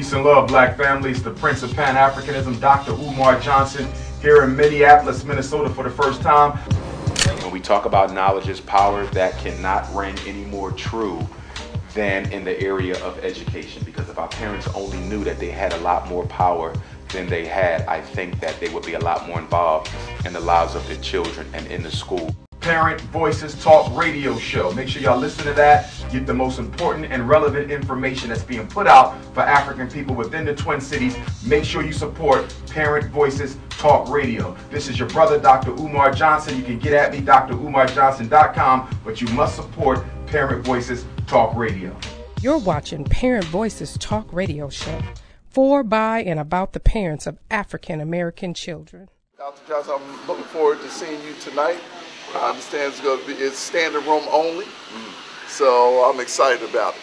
Peace and love, black families. The Prince of Pan-Africanism, Dr. Umar Johnson, here in Minneapolis, Minnesota for the first time. When we talk about knowledge is power, that cannot ring any more true than in the area of education. Because if our parents only knew that they had a lot more power than they had, I think that they would be a lot more involved in the lives of their children and in the school. Parent Voices Talk radio show. Make sure y'all listen to that. Get the most important and relevant information that's being put out for African people within the Twin Cities. Make sure you support Parent Voices Talk radio. This is your brother, Dr. Umar Johnson. You can get at me, drumarjohnson.com, but you must support Parent Voices Talk radio. You're watching Parent Voices Talk radio show for, by, and about the parents of African American children. Dr. Johnson, I'm looking forward to seeing you tonight. I understand it's standing room only, so I'm excited about it.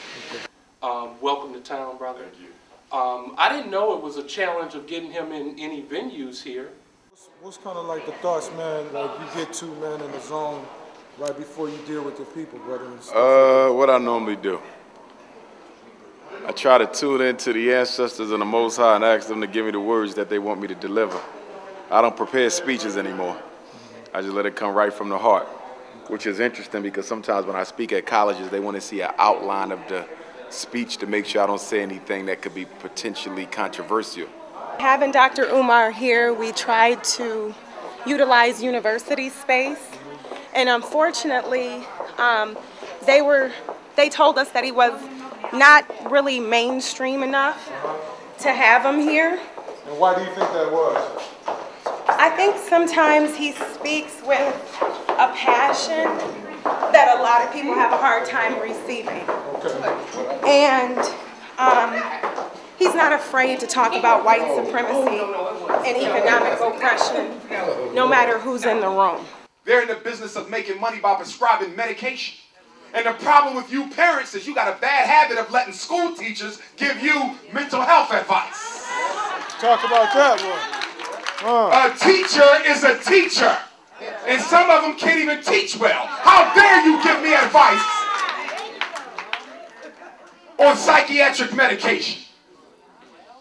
Welcome to town, brother. Thank you. I didn't know it was a challenge of getting him in any venues here. What's kind of like the thoughts, man, like you get to, man, in the zone right before you deal with your people, brother? And stuff what I normally do. I try to tune into the ancestors and the Most High and ask them to give me the words that they want me to deliver. I don't prepare speeches anymore. I just let it come right from the heart, which is interesting because sometimes when I speak at colleges, they want to see an outline of the speech to make sure I don't say anything that could be potentially controversial. Having Dr. Umar here, we tried to utilize university space, and unfortunately, they told us that he was not really mainstream enough to have him here. And why do you think that was? I think sometimes he speaks with a passion that a lot of people have a hard time receiving. Okay. And he's not afraid to talk about white supremacy and economic oppression, no matter who's in the room. They're in the business of making money by prescribing medication. And the problem with you parents is you got a bad habit of letting school teachers give you mental health advice. Talk about that one. A teacher is a teacher, and some of them can't even teach well. How dare you give me advice on psychiatric medication?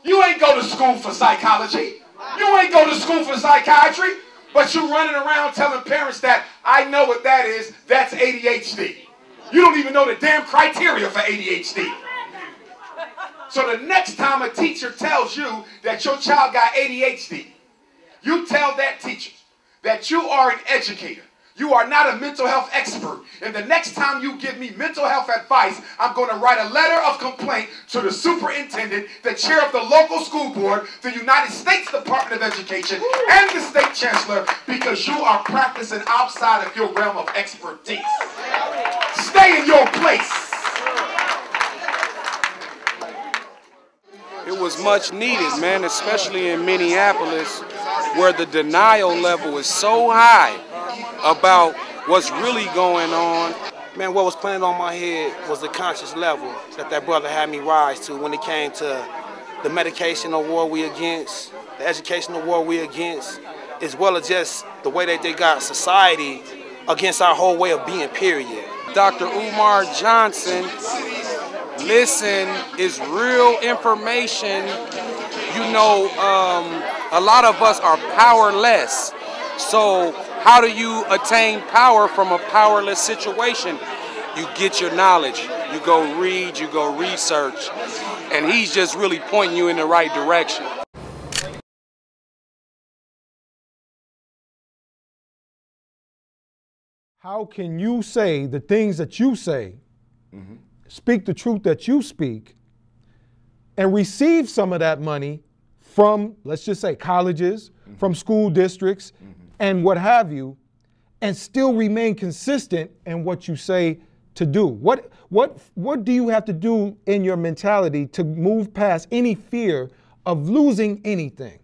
You ain't go to school for psychology. You ain't go to school for psychiatry, but you running around telling parents that I know what that is, that's ADHD. You don't even know the damn criteria for ADHD. So the next time a teacher tells you that your child got ADHD, you tell that teacher that you are an educator. You are not a mental health expert. And the next time you give me mental health advice, I'm going to write a letter of complaint to the superintendent, the chair of the local school board, the United States Department of Education, and the state chancellor, because you are practicing outside of your realm of expertise. Stay in your place. It was much needed, man, especially in Minneapolis, where the denial level is so high about what's really going on. Man, what was planted on my head was the conscious level that brother had me rise to when it came to the medicational war we against, the educational war we against, as well as just the way that they got society against our whole way of being, period. Dr. Umar Johnson, listen, is real information. You know, a lot of us are powerless. So how do you attain power from a powerless situation? You get your knowledge. You go read, you go research. And he's just really pointing you in the right direction. How can you say the things that you say, speak the truth that you speak, and receive some of that money from, let's just say, colleges, from school districts, and what have you, and still remain consistent in what you say to do? What do you have to do in your mentality to move past any fear of losing anything?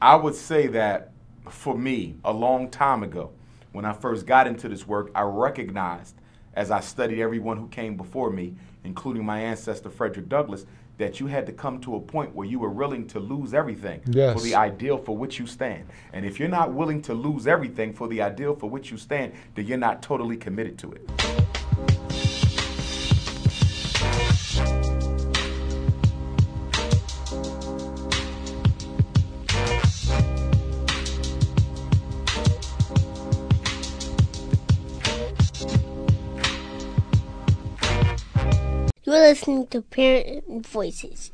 I would say that for me, a long time ago, when I first got into this work, I recognized, as I studied everyone who came before me, including my ancestor Frederick Douglass, that you had to come to a point where you were willing to lose everything for the ideal for which you stand. And if you're not willing to lose everything for the ideal for which you stand, then you're not totally committed to it. You're listening to Parent Voices.